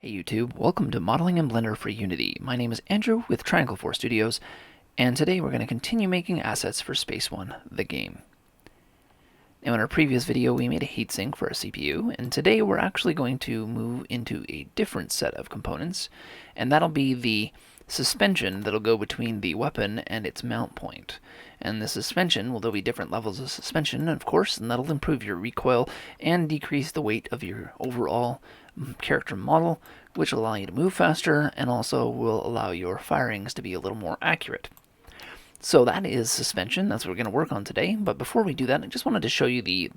Hey YouTube, welcome to Modeling in Blender for Unity. My name is Andrew with Triangle 4 Studios, and today we're going to continue making assets for Space One, the game. Now in our previous video we made a heatsink for our CPU, and today we're actually going to move into a different set of components, and that'll be the suspension that'll go between the weapon and its mount point. And the suspension, well, there'll be different levels of suspension, of course, and that'll improve your recoil and decrease the weight of your overall character model, which will allow you to move faster and also will allow your firings to be a little more accurate. So that is suspension. That's what we're going to work on today. But before we do that, I just wanted to show you the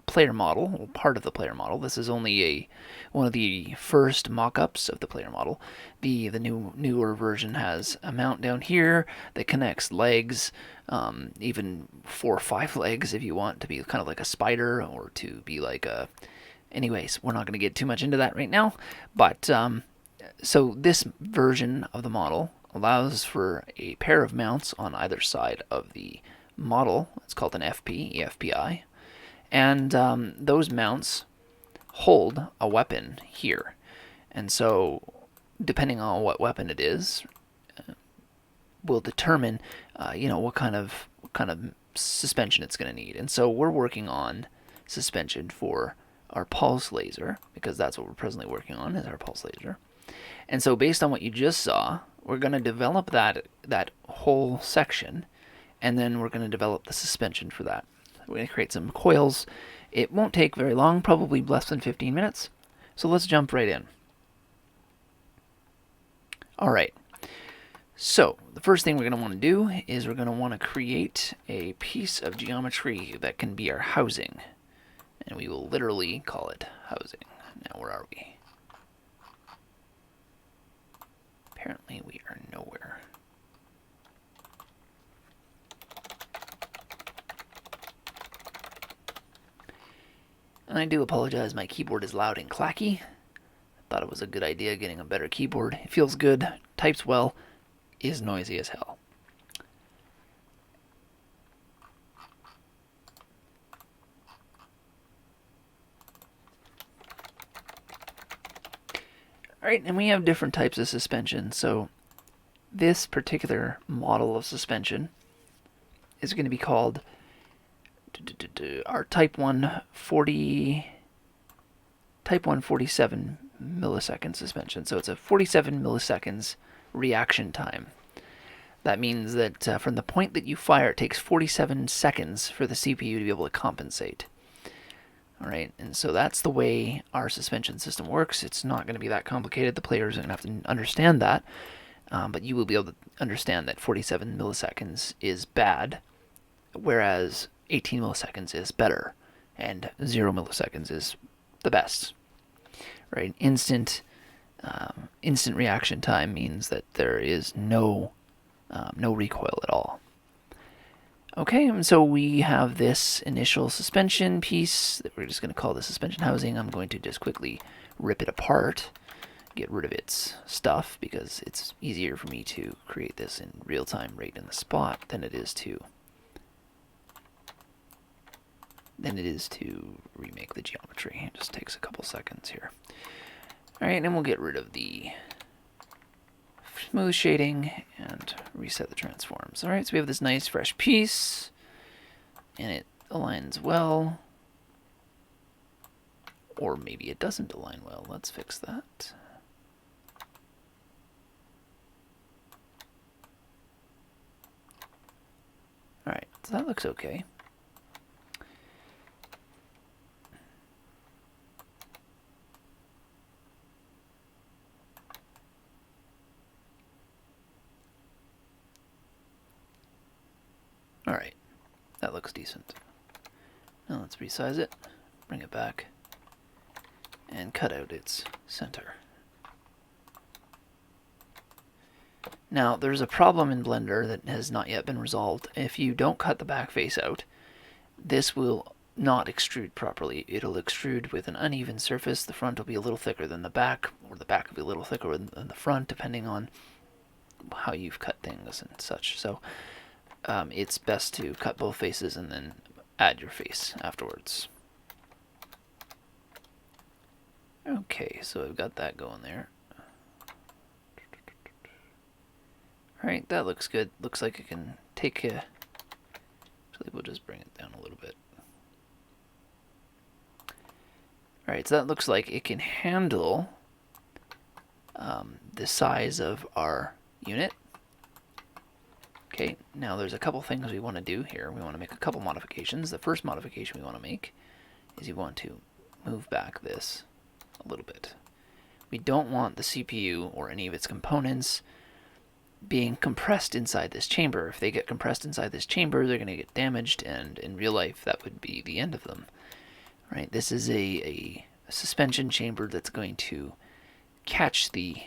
player model, or part of the player model. This is only one of the first mock-ups of the player model. The newer version has a mount down here that connects legs, even 4 or 5 legs if you want to be kind of like a spider or to be like a... Anyways, we're not going to get too much into that right now. But so this version of the model allows for a pair of mounts on either side of the model. It's called an FP, EFPI. And those mounts hold a weapon here. And so, depending on what weapon it is, will determine, what kind of suspension it's going to need. And so we're working on suspension for our pulse laser, because that's what we're presently working on, is our pulse laser. And so based on what you just saw, we're going to develop that whole section, and then we're going to develop the suspension for that. We're going to create some coils. It won't take very long, probably less than 15 minutes. So let's jump right in. Alright, so the first thing we're going to want to do is we're going to want to create a piece of geometry that can be our housing. And we will literally call it housing. Now where are we? Apparently we are nowhere. And I do apologize, my keyboard is loud and clacky. I thought it was a good idea getting a better keyboard. It feels good, types well, is noisy as hell. Alright, and we have different types of suspension. So this particular model of suspension is going to be called our Type 147 millisecond suspension. So it's a 47 milliseconds reaction time. That means that from the point that you fire, it takes 47 seconds for the CPU to be able to compensate. Alright, and so that's the way our suspension system works. It's not going to be that complicated. The players are going to have to understand that. But you will be able to understand that 47 milliseconds is bad, whereas 18 milliseconds is better, and 0 milliseconds is the best. Right? Instant reaction time means that there is no recoil at all. Okay, and so we have this initial suspension piece that we're just going to call the suspension housing. I'm going to just quickly rip it apart, get rid of its stuff, because it's easier for me to create this in real time right in the spot than it is to remake the geometry. It just takes a couple seconds here. Alright, and we'll get rid of the smooth shading and reset the transforms. Alright, so we have this nice fresh piece, and it aligns well. Or maybe it doesn't align well. Let's fix that. Alright, so that looks okay. Alright, that looks decent. Now let's resize it, bring it back, and cut out its center. Now, there's a problem in Blender that has not yet been resolved. If you don't cut the back face out, this will not extrude properly. It'll extrude with an uneven surface. The front will be a little thicker than the back, or the back will be a little thicker than the front, depending on how you've cut things and such. So it's best to cut both faces and then add your face afterwards. Okay, so I've got that going there. Alright, that looks good. Looks like it can take a... Actually, we'll just bring it down a little bit. Alright, so that looks like it can handle the size of our unit. Okay, now there's a couple things we want to do here. We want to make a couple modifications. The first modification we want to make is you want to move back this a little bit. We don't want the CPU or any of its components being compressed inside this chamber. If they get compressed inside this chamber, they're going to get damaged, and in real life, that would be the end of them. Right? This is a suspension chamber that's going to catch the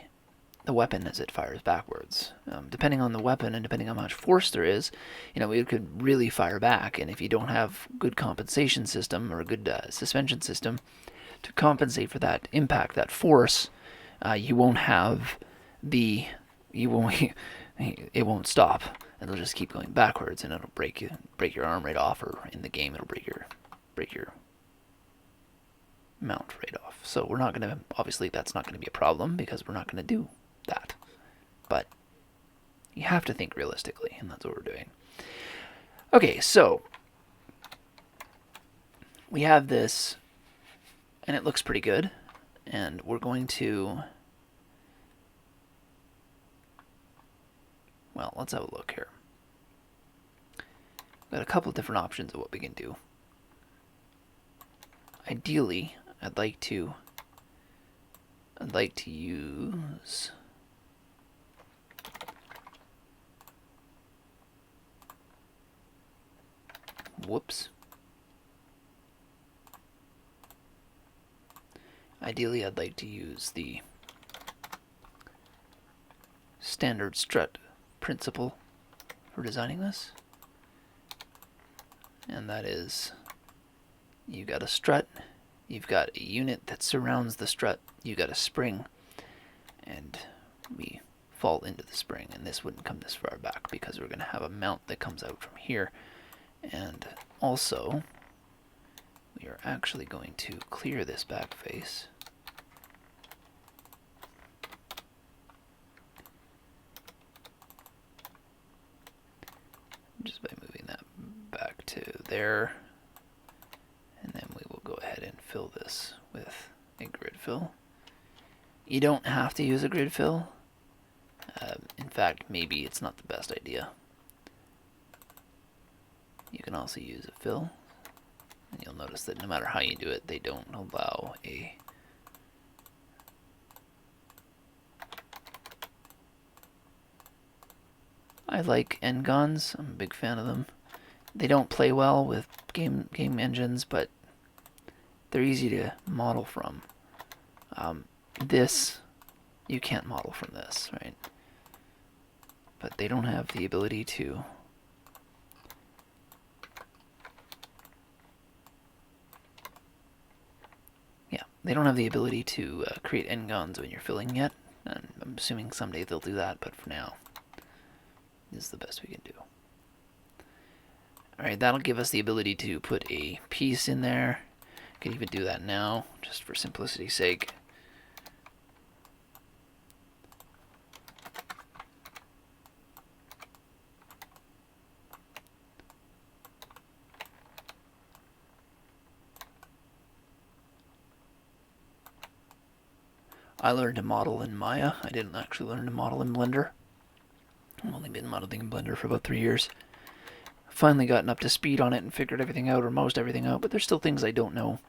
weapon as it fires backwards. Depending on the weapon and depending on how much force there is, it could really fire back. And if you don't have good compensation system or a good suspension system to compensate for that impact, that force, you won't have the it won't stop. It'll just keep going backwards, and it'll break your arm right off, or in the game it'll break your mount right off. So we're not going to, obviously that's not going to be a problem because we're not going to do that. But you have to think realistically, and that's what we're doing. Okay, so we have this, and it looks pretty good, and we're going to, well, let's have a look here. We've got a couple of different options of what we can do. Ideally, I'd like to use Ideally, I'd like to use the standard strut principle for designing this. And that is, you've got a strut, you've got a unit that surrounds the strut, you've got a spring, and we fall into the spring. And this wouldn't come this far back because we're going to have a mount that comes out from here. And also, we are actually going to clear this back face. Just by moving that back to there. And then we will go ahead and fill this with a grid fill. You don't have to use a grid fill. In fact, maybe it's not the best idea. You can also use a fill. And you'll notice that no matter how you do it, they don't allow a I like end guns. I'm a big fan of them. They don't play well with game engines, but they're easy to model from. This, you can't model from this, right? But they don't have the ability to create end guns when you're filling yet. And I'm assuming someday they'll do that, but for now, this is the best we can do. Alright, that'll give us the ability to put a piece in there. Could even do that now, just for simplicity's sake. I learned to model in Maya. I didn't actually learn to model in Blender. I've only been modeling in Blender for about 3 years. Finally gotten up to speed on it and figured everything out, or most everything out, but there's still things I don't know.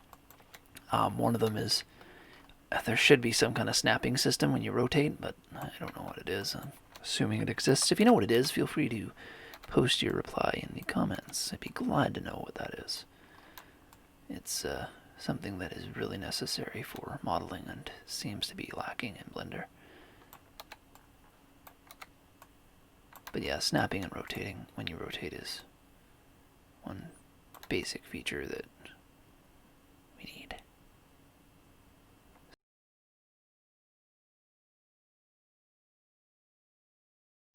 One of them is there should be some kind of snapping system when you rotate, but I don't know what it is. I'm assuming it exists. If you know what it is, feel free to post your reply in the comments. I'd be glad to know what that is. It's something that is really necessary for modeling and seems to be lacking in Blender. But yeah, snapping and rotating when you rotate is one basic feature that we need.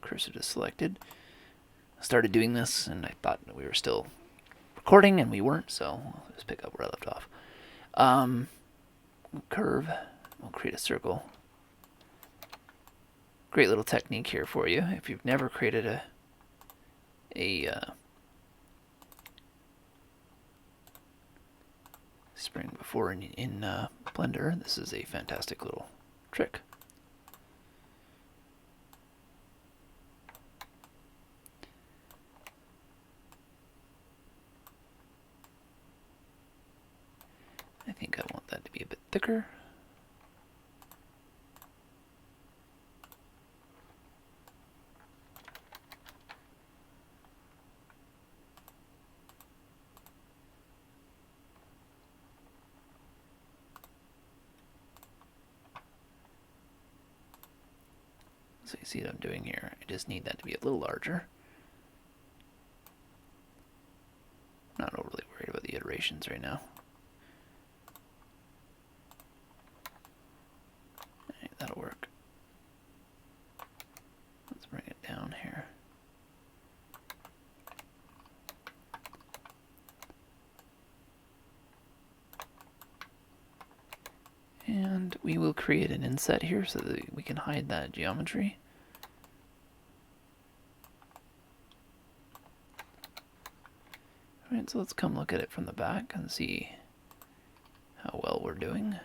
Cursor is selected. I started doing this and I thought we were still recording and we weren't, so I'll just pick up where I left off. Curve, we'll create a circle. Great little technique here for you if you've never created a spring before in Blender. This is a fantastic little trick. I think I want that to be a bit thicker. So you see what I'm doing here. I just need that to be a little larger. Not overly worried about the iterations right now. Alright, that'll work. Let's bring it down here. And we will create an inset here so that we can hide that geometry. Alright, so let's come look at it from the back and see how well we're doing.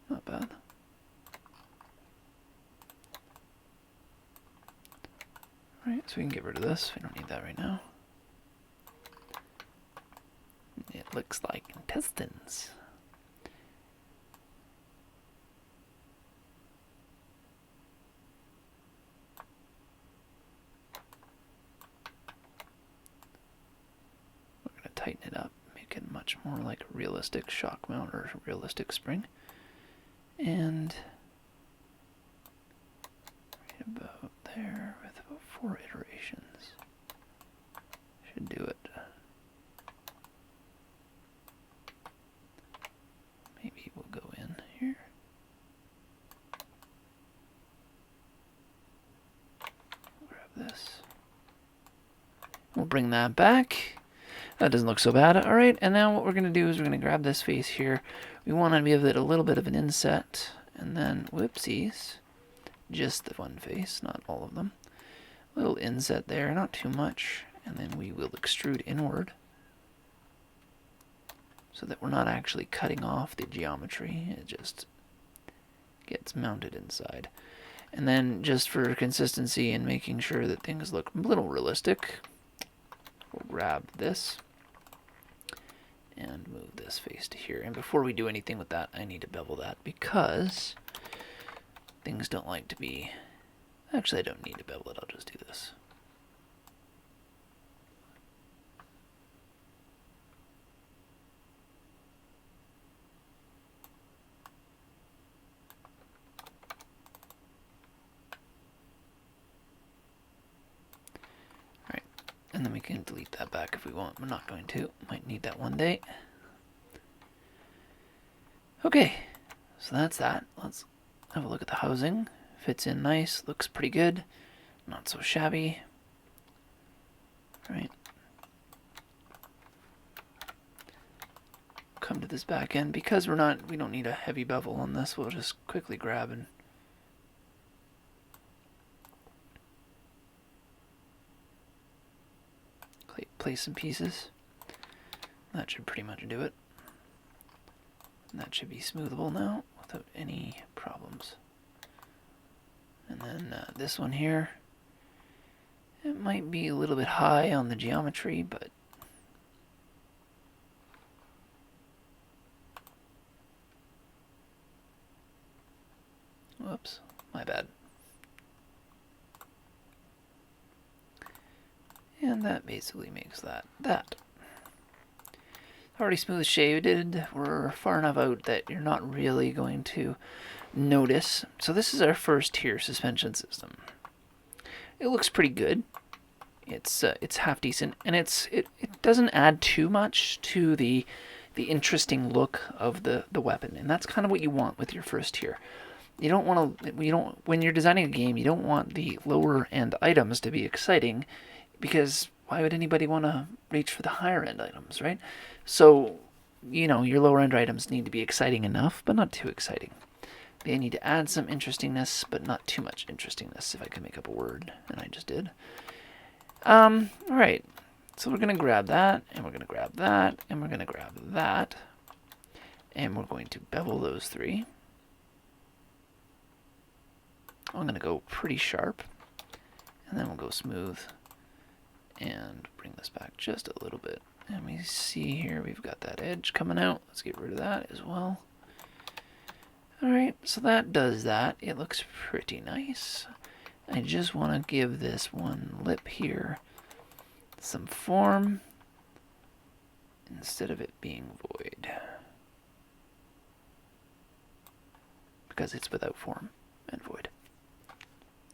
Not bad. Alright, so we can get rid of this. We don't need that right now. It looks like intestines. We're going to tighten it up, make it much more like a realistic shock mount or realistic spring. And right about there with about 4 iterations should do it. Maybe we'll go in here. Grab this. We'll bring that back. That doesn't look so bad. All right, and now what we're going to do is we're going to grab this face here. We want to give it a little bit of an inset, and then, whoopsies, just the one face, not all of them. A little inset there, not too much, and then we will extrude inward so that we're not actually cutting off the geometry. It just gets mounted inside. And then just for consistency and making sure that things look a little realistic, we'll grab this and move this face to here. And before we do anything with that, I need to bevel that because things don't like to be... Actually, I don't need to bevel it. I'll just do this. And then we can delete that back if we want. We're not going to. Might need that one day. Okay, so that's that. Let's have a look at the housing. Fits in nice. Looks pretty good. Not so shabby. All right. Come to this back end. Because we don't need a heavy bevel on this, we'll just quickly grab and place some pieces. That should pretty much do it. And that should be smoothable now without any problems. And then this one here, it might be a little bit high on the geometry, but whoops, my bad. And that basically makes that. Already smooth shaded. We're far enough out that you're not really going to notice. So this is our first tier suspension system. It looks pretty good. It's half decent, and it doesn't add too much to the interesting look of the weapon, and that's kind of what you want with your first tier. You don't want to when you're designing a game, you don't want the lower end items to be exciting. Because why would anybody want to reach for the higher end items, right? So, you know, your lower end items need to be exciting enough, but not too exciting. They need to add some interestingness, but not too much interestingness, if I could make up a word, and I just did. Alright, so we're going to grab that, and we're going to grab that, and we're going to grab that, and we're going to bevel those three. I'm going to go pretty sharp, and then we'll go smooth, and bring this back just a little bit. And we see here we've got that edge coming out. Let's get rid of that as well. Alright, so that does that. It looks pretty nice. I just want to give this one lip here some form instead of it being void, because it's without form and void.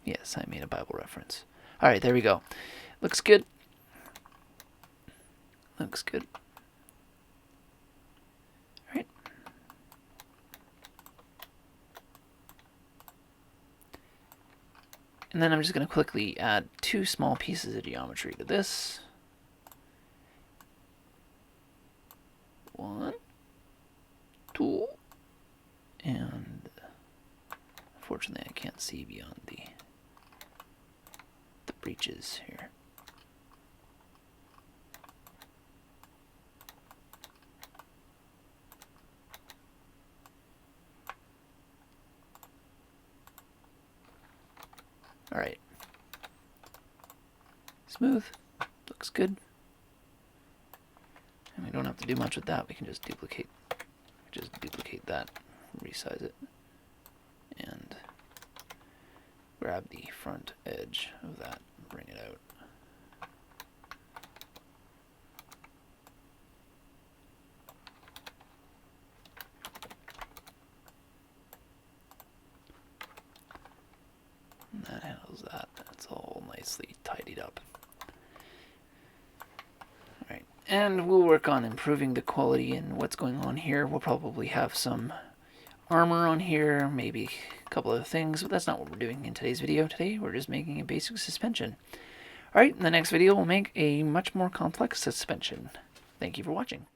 Yes, I made a Bible reference. Alright, there we go. Looks good. Looks good. Alright. And then I'm just going to quickly add two small pieces of geometry to this. One, two, and unfortunately I can't see beyond the breaches here. Alright. Smooth. Looks good. And we don't have to do much with that. We can just duplicate that, resize it, and grab the front edge of that and bring it out. And that handles that. That's all nicely tidied up. Alright, and we'll work on improving the quality and what's going on here. We'll probably have some armor on here, maybe a couple other things, but that's not what we're doing in today's video. Today we're just making a basic suspension. Alright, in the next video we'll make a much more complex suspension. Thank you for watching.